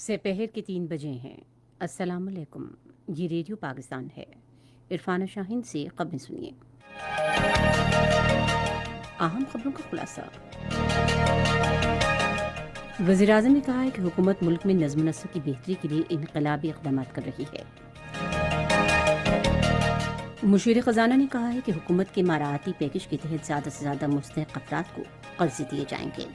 سپہر کے 3 بجے ہیں۔ السلام علیکم، یہ ریڈیو پاکستان ہے۔ عرفانہ شاہین سے خبریں سنیے۔ اہم خبروں کا خلاصہ۔ وزیراعظم نے کہا ہے کہ حکومت ملک میں نظم و نسق کی بہتری کے لیے انقلابی اقدامات کر رہی ہے۔ مشیر خزانہ نے کہا ہے کہ حکومت کے مراعاتی پیکج کے تحت زیادہ سے زیادہ مستحق افراد کو قرضے دیے جائیں گے۔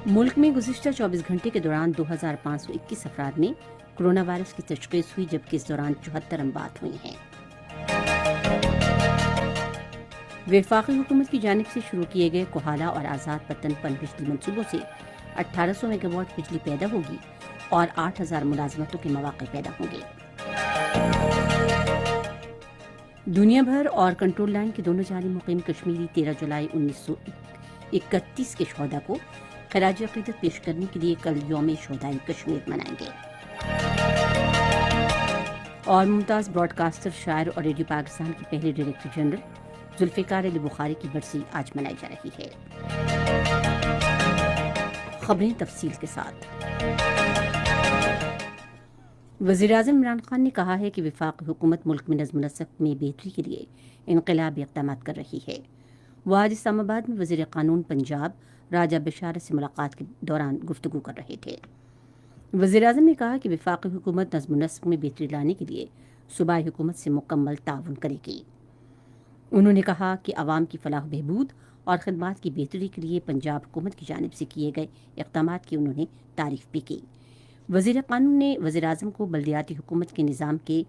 ملک میں گزشتہ 24 گھنٹے کے دوران 2521 افراد میں کرونا وائرس کی تشخیص ہوئی، جبکہ اس دوران 74 اموات ہوئی ہیں۔ وفاقی حکومت کی جانب سے شروع کیے گئے کوہالہ اور آزاد پتن پن بجلی منصوبوں سے 1800 میگا واٹ بجلی پیدا ہوگی اور 8000 ملازمتوں کے مواقع پیدا ہوں گے۔ دنیا بھر اور کنٹرول لائن کے دونوں جانی مقیم کشمیری 13 جولائی 1931 کے شہداء کو خراج عقیدت پیش کرنے کے لیے کل یوم شہدائے کشمیر منائیں گے۔ اور ممتاز براڈ کاسٹر، شاعر اور ریڈیو پاکستان کے پہلے ڈائریکٹر جنرل ذوالفقار علی بخاری کی برسی آج منائی جا رہی ہے۔ خبریں تفصیل کے ساتھ۔ وزیراعظم عمران خان نے کہا ہے کہ وفاقی حکومت ملک میں نظم و نسق میں بہتری کے لیے انقلابی اقدامات کر رہی ہے۔ وہ آج اسلام آباد میں وزیر قانون پنجاب راجہ بشارت سے ملاقات کے دوران گفتگو کر رہے تھے۔ وزیراعظم نے کہا کہ وفاقی حکومت نظم و نسق میں بہتری لانے کے لیے صوبائی حکومت سے مکمل تعاون کرے گی۔ انہوں نے کہا کہ عوام کی فلاح و بہبود اور خدمات کی بہتری کے لیے پنجاب حکومت کی جانب سے کیے گئے اقدامات کی انہوں نے تعریف بھی کی۔ وزیر قانون نے وزیراعظم کو بلدیاتی حکومت کے نظام کے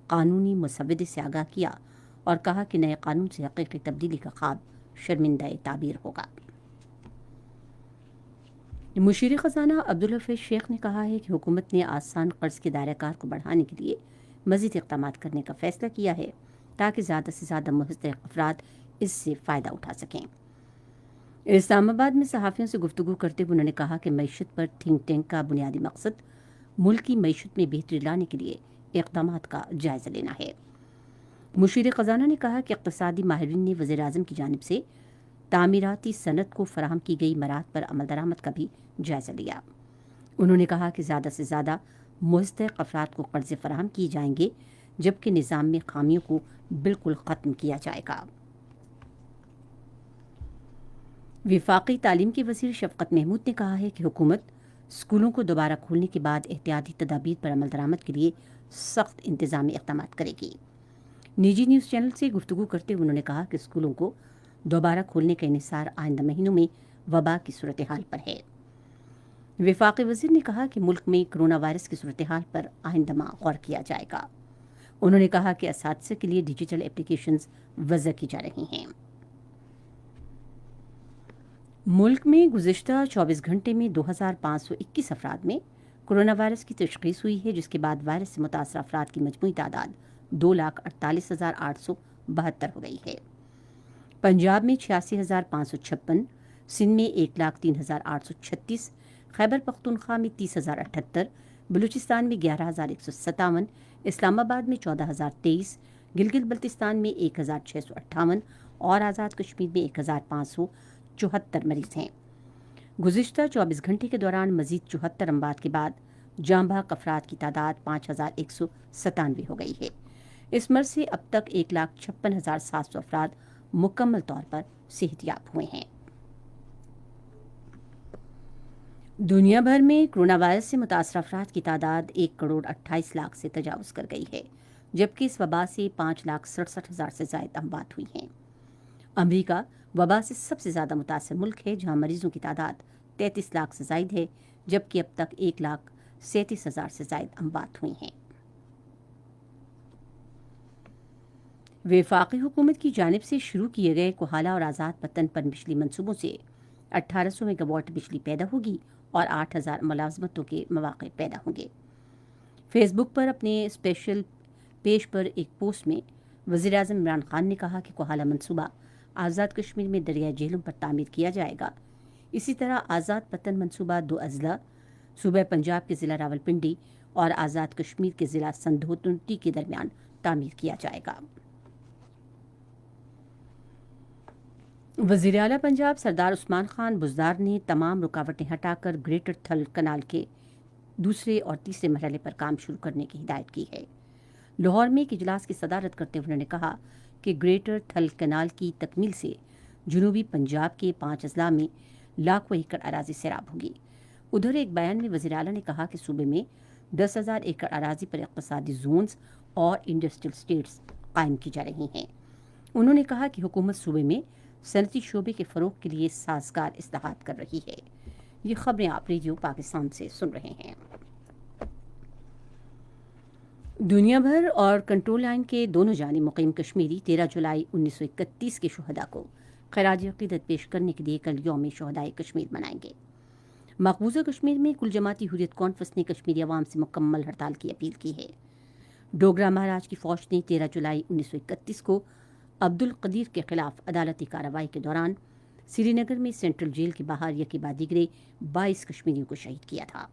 قانونی مسودے سے آگاہ کیا اور کہا کہ نئے قانون سے حقیقی تبدیلی کا خواب شرمندہ تعبیر ہوگا۔ مشیر خزانہ عبدالحفیظ شیخ نے کہا ہے کہ حکومت نے آسان قرض کے دائرہ کار کو بڑھانے کے لیے مزید اقدامات کرنے کا فیصلہ کیا ہے تاکہ زیادہ سے زیادہ مستحق افراد اس سے فائدہ اٹھا سکیں۔ اسلام آباد میں صحافیوں سے گفتگو کرتے ہوئے انہوں نے کہا کہ معیشت پر تھنک ٹینک کا بنیادی مقصد ملک کی معیشت میں بہتری لانے کے لیے اقدامات کا جائزہ لینا ہے۔ مشیر خزانہ نے کہا کہ اقتصادی ماہرین نے وزیراعظم کی جانب سے تعمیراتی صنعت کو فراہم کی گئی مراحت پر عمل درآمد کا بھی جائزہ لیا۔ انہوں نے کہا کہ زیادہ سے زیادہ مستحق افراد کو قرضے فراہم کیے جائیں گے، جبکہ نظام میں خامیوں کو بالکل ختم کیا جائے گا۔ وفاقی تعلیم کے وزیر شفقت محمود نے کہا ہے کہ حکومت اسکولوں کو دوبارہ کھولنے کے بعد احتیاطی تدابیر پر عمل درآمد کے لیے سخت انتظامی اقدامات کرے گی۔ نجی نیوز چینل سے گفتگو کرتے ہوئے انہوں نے کہا کہ اسکولوں کو دوبارہ کھولنے کا انحصار آئندہ مہینوں میں وبا کی صورتحال پر ہے۔ وفاقی وزیر نے کہا کہ ملک میں کرونا وائرس کی صورتحال پر آئندہ ماہ غور کیا جائے گا۔ انہوں نے کہا کہ اساتذہ کے لیے ڈیجیٹل اپلیکیشنز وضع کی جا رہی ہیں۔ ملک میں گزشتہ 24 گھنٹے میں 2521 افراد میں کرونا وائرس کی تشخیص ہوئی ہے، جس کے بعد وائرس سے متاثرہ افراد کی مجموعی تعداد 2,48,872 ہو گئی ہے۔ پنجاب میں 86,556، سندھ میں 1,03,836، خیبر پختونخوا میں 30,078، بلوچستان میں 11,157، اسلام آباد میں 14,023، گلگت بلتستان میں 1,658 اور آزاد کشمیر میں 1,574 مریض ہیں۔ گزشتہ 24 گھنٹے کے دوران مزید 74 اموات کے بعد جاں بحق افراد کی تعداد 5,197 ہو گئی ہے۔ اس مرض سے اب تک 1,56,700 افراد مکمل طور پر صحت یاب ہوئے ہیں۔ دنیا بھر میں کرونا وائرس سے متاثرہ افراد کی تعداد 1,28,00,000 سے تجاوز کر گئی ہے، جبکہ اس وبا سے 5,67,000 سے زائد اموات ہوئی ہیں۔ امریکہ وبا سے سب سے زیادہ متاثر ملک ہے، جہاں مریضوں کی تعداد 33 لاکھ سے زائد ہے، جبکہ اب تک 1,37,000 سے زائد اموات ہوئی ہیں۔ وفاقی حکومت کی جانب سے شروع کیے گئے کوہالہ اور آزاد پتن پن بجلی منصوبوں سے 1800 میگا واٹ بجلی پیدا ہوگی اور 8000 ملازمتوں کے مواقع پیدا ہوں گے۔ فیس بک پر اپنے اسپیشل پیج پر ایک پوسٹ میں وزیراعظم عمران خان نے کہا کہ کوہالہ منصوبہ آزاد کشمیر میں دریائے جہلم پر تعمیر کیا جائے گا۔ اسی طرح آزاد پتن منصوبہ 2 اضلاع صوبہ پنجاب کے ضلع راولپنڈی اور آزاد کشمیر کے ضلع سندھوتنٹی کے درمیان تعمیر کیا جائے گا۔ وزیر اعلیٰ پنجاب سردار عثمان خان بزدار نے تمام رکاوٹیں ہٹا کر گریٹر تھل کنال کے دوسرے اور تیسرے مرحلے پر کام شروع کرنے کی ہدایت کی ہے۔ لاہور میں ایک اجلاس کی صدارت کرتے ہوئے انہوں نے کہا کہ گریٹر تھل کنال کی تکمیل سے جنوبی پنجاب کے 5 اضلاع میں لاکھوں ایکڑ اراضی سیراب ہوگی۔ ادھر ایک بیان میں وزیر اعلیٰ نے کہا کہ صوبے میں 10,000 ایکڑ اراضی پر اقتصادی زونز اور انڈسٹریل اسٹیٹس قائم کی جا رہی ہیں۔ انہوں نے کہا کہ حکومت صوبے میں صنعتی شعبے کے فروغ کے لیے سازگار اصلاحات کر رہی ہے۔ یہ خبریں آپ ریڈیو پاکستان سے سن رہے ہیں۔ دنیا بھر اور کنٹرول لائن کے دونوں جانب مقیم کشمیری 13 جولائی 1931 کے شہداء کو خراج عقیدت پیش کرنے کے لیے کل یوم شہدائے کشمیر منائیں گے۔ مقبوضہ کشمیر میں کل جماعتی حریت کانفرنس نے کشمیری عوام سے مکمل ہڑتال کی اپیل کی ہے۔ ڈوگرا مہاراج کی فوج نے 13 جولائی 1931 کو عبد القدیر کے خلاف عدالتی کارروائی کے دوران سری نگر میں سینٹرل جیل کے باہر یکے بعد دیگرے 22 کشمیریوں کو شہید کیا تھا۔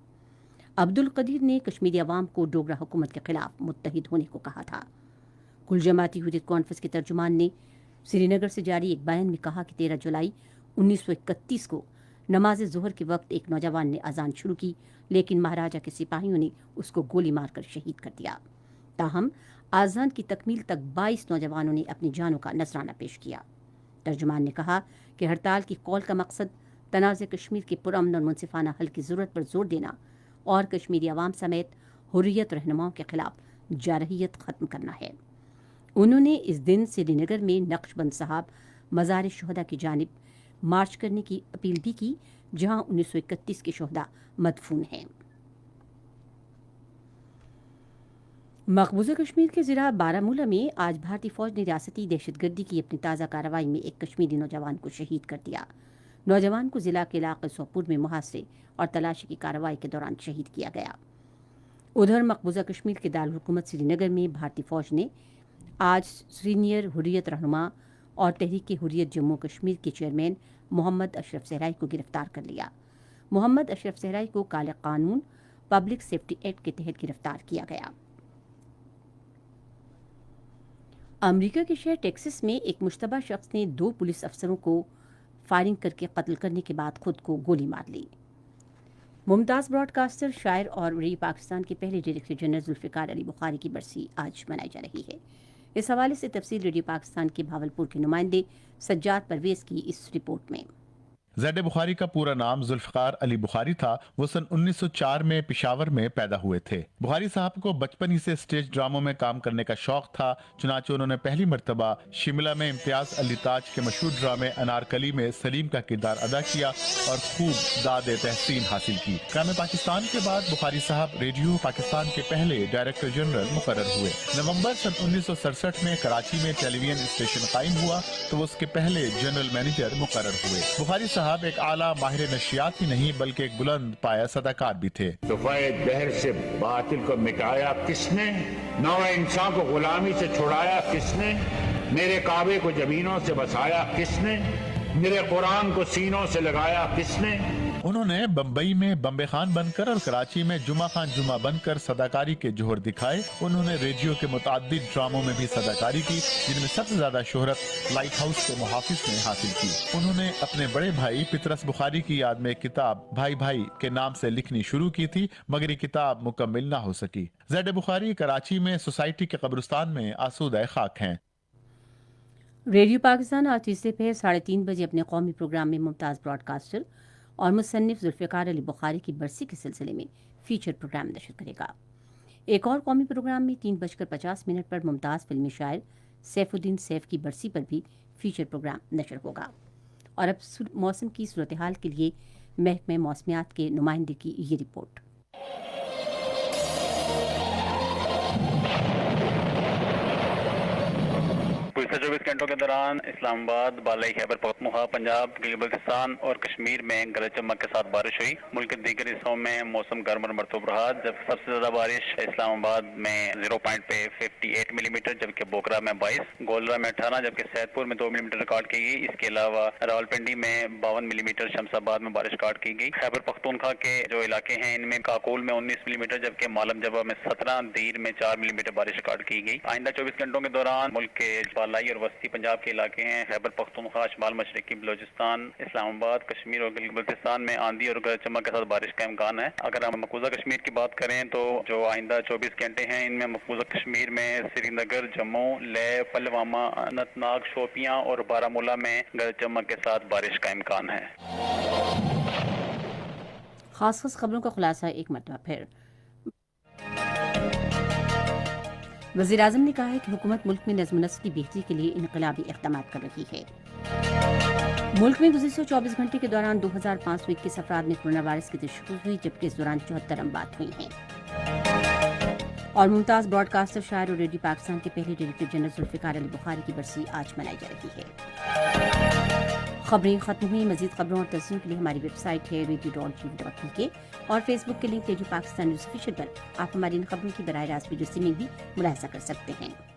عبد القدیر نے کشمیری عوام کو ڈوگرا حکومت کے خلاف متحد ہونے کو کہا تھا۔ کل جماعتی حریت کانفرنس کے ترجمان نے سری نگر سے جاری ایک بیان میں کہا کہ 13 جولائی 1931 کو نماز ظہر کے وقت ایک نوجوان نے اذان شروع کی، لیکن مہاراجہ کے سپاہیوں نے اس کو گولی مار کر شہید کر دیا۔ تاہم آذان کی تکمیل تک 22 نوجوانوں نے اپنی جانوں کا نذرانہ پیش کیا۔ ترجمان نے کہا کہ ہڑتال کی کال کا مقصد تنازع کشمیر کے پرامن اور منصفانہ حل کی ضرورت پر زور دینا اور کشمیری عوام سمیت حریت رہنماؤں کے خلاف جارحیت ختم کرنا ہے۔ انہوں نے اس دن سری نگر میں نقش بند صاحب مزار شہداء کی جانب مارچ کرنے کی اپیل بھی کی، جہاں 1931 کے شہداء مدفون ہیں۔ مقبوضہ کشمیر کے ضلع بارہمولہ میں آج بھارتی فوج نے ریاستی دہشت گردی کی اپنی تازہ کارروائی میں ایک کشمیری نوجوان کو شہید کر دیا۔ نوجوان کو ضلع کے علاقے سوپور میں محاصرے اور تلاشی کی کارروائی کے دوران شہید کیا گیا۔ ادھر مقبوضہ کشمیر کے دارالحکومت سری نگر میں بھارتی فوج نے آج سینئر حریت رہنما اور تحریک حریت جموں کشمیر کے چیئرمین محمد اشرف صحرائی کو گرفتار کر لیا۔ محمد اشرف صحرائی کو کالے قانون پبلک سیفٹی ایکٹ کے تحت گرفتار کیا گیا۔ امریکہ کے شہر ٹیکسس میں ایک مشتبہ شخص نے 2 پولیس افسروں کو فائرنگ کر کے قتل کرنے کے بعد خود کو گولی مار لی۔ ممتاز براڈ کاسٹر، شاعر اور ریڈیو پاکستان کے پہلے ڈائریکٹر جنرل ذوالفقار علی بخاری کی برسی آج منائی جا رہی ہے۔ اس حوالے سے تفصیل ریڈیو پاکستان کے بھاولپور کے نمائندے سجاد پرویز کی اس رپورٹ میں۔ زید بخاری کا پورا نام ذوالفقار علی بخاری تھا۔ وہ سن 1904 میں پشاور میں پیدا ہوئے تھے۔ بخاری صاحب کو بچپن ہی سے اسٹیج ڈراموں میں کام کرنے کا شوق تھا، چنانچہ انہوں نے پہلی مرتبہ شملہ میں امتیاز علی تاج کے مشہور ڈرامے انارکلی میں سلیم کا کردار ادا کیا اور خوب داد تحسین حاصل کی۔ قیام پاکستان کے بعد بخاری صاحب ریڈیو پاکستان کے پہلے ڈائریکٹر جنرل مقرر ہوئے۔ نومبر سن 1967 میں کراچی میں ٹیلی ویژن اسٹیشن قائم ہوا تو وہ اس کے پہلے جنرل مینیجر مقرر ہوئے۔ بخاری صاحب ایک اعلیٰ ماہر نشریات ہی نہیں بلکہ ایک بلند پایہ صداکار بھی تھے۔ دفعہ دہر سے باطل کو مٹایا کس نے؟ نوع انسان کو غلامی سے چھڑایا کس نے؟ میرے کعبے کو زمینوں سے بسایا کس نے؟ میرے قرآن کو سینوں سے لگایا کس نے؟ انہوں نے بمبئی میں بمبے خان بن کر اور کراچی میں جمعہ خان جمعہ بن کر صداکاری کے جوہر دکھائے۔ انہوں نے ریڈیو کے متعدد ڈراموں میں بھی صداکاری کی، جن میں سب سے زیادہ شہرت لائٹ ہاؤس کے محافظ نے حاصل کی۔ انہوں نے اپنے بڑے بھائی پطرس بخاری کی یاد میں ایک کتاب بھائی بھائی کے نام سے لکھنی شروع کی تھی، مگر یہ کتاب مکمل نہ ہو سکی۔ زید بخاری کراچی میں سوسائٹی کے قبرستان میں آسودہ خاک ہیں۔ ریڈیو پاکستان آج تیسرے پہر 3:30 بجے اپنے قومی پروگرام میں ممتاز براڈ کاسٹر اور مصنف ذوالفقار علی بخاری کی برسی کے سلسلے میں فیچر پروگرام نشر کرے گا۔ ایک اور قومی پروگرام میں 3:50 پر ممتاز فلمی شاعر سیف الدین سیف کی برسی پر بھی فیچر پروگرام نشر ہوگا۔ اور اب موسم کی صورتحال کے لیے محکمہ موسمیات کے نمائندے کی یہ رپورٹ۔ گزشتہ 24 گھنٹوں کے دوران اسلام آباد، بالائی خیبر پختونخوا، پنجاب، گلگت بلتستان اور کشمیر میں گرج چمک کے ساتھ بارش ہوئی۔ ملک کے دیگر حصوں میں موسم گرم اور مرطوب رہا، جب سب سے زیادہ بارش اسلام آباد میں 0.58 ملی میٹر، جبکہ بوکرا میں 22، گولرا میں 18، جبکہ سید پور میں 2 ملی میٹر ریکارڈ کی گئی۔ اس کے علاوہ راولپنڈی میں 52 ملی میٹر، شمس آباد میں بارش ریکارڈ کی گئی۔ خیبر پختونخوا کے جو علاقے ہیں ان میں کاکول میں 19 ملی میٹر، جبکہ مالم جبہ میں 17، دیر میں 4 ملی میٹر بارش ریکارڈ کی گئی۔ آئندہ 24 گھنٹوں کے دوران ملک کے بالائی اور وسطی پنجاب کے علاقے ہیں، خیبر پختونخوا، شمال مشرقی بلوچستان، اسلام آباد، کشمیر اور گلگت بلتستان میں آندھی اور گرج چمک کے ساتھ بارش کا امکان ہے۔ اگر ہم مقبوضہ کشمیر کی بات کریں تو جو آئندہ 24 گھنٹے ہیں ان میں مقبوضہ کشمیر میں سری نگر، جموں، لیہ، پلوامہ، اننت ناگ، شوپیاں اور بارہمولہ میں گرج چمک کے ساتھ بارش کا امکان ہے۔ خاص خبروں کا خلاصہ ایک مرتبہ پھر۔ وزیر اعظم نے کہا ہے کہ حکومت ملک میں نظم و نسق کی بہتری کے لیے انقلابی اقدامات کر رہی ہے۔ ملک میں گزشتہ 24 گھنٹے کے دوران 2521 افراد میں کورونا وائرس کی تشخیص ہوئی، جبکہ اس دوران 74 اموات ہوئی ہیں۔ اور ممتاز براڈ کاسٹر، شاعر اور ریڈیو پاکستان کے پہلے ڈائریکٹر جنرل ذوالفقار علی بخاری کی برسی آج منائی جا رہی ہے۔ خبریں ختم ہوئی۔ مزید خبروں اور تصویروں کے لیے ہماری ویب سائٹ ہے radio.tv.pk اور فیس بک کے link radio Pakistan news official پر آپ ہماری ان خبروں کی براہ راست ویڈیو اسٹریمنگ بھی ملاحظہ کر سکتے ہیں۔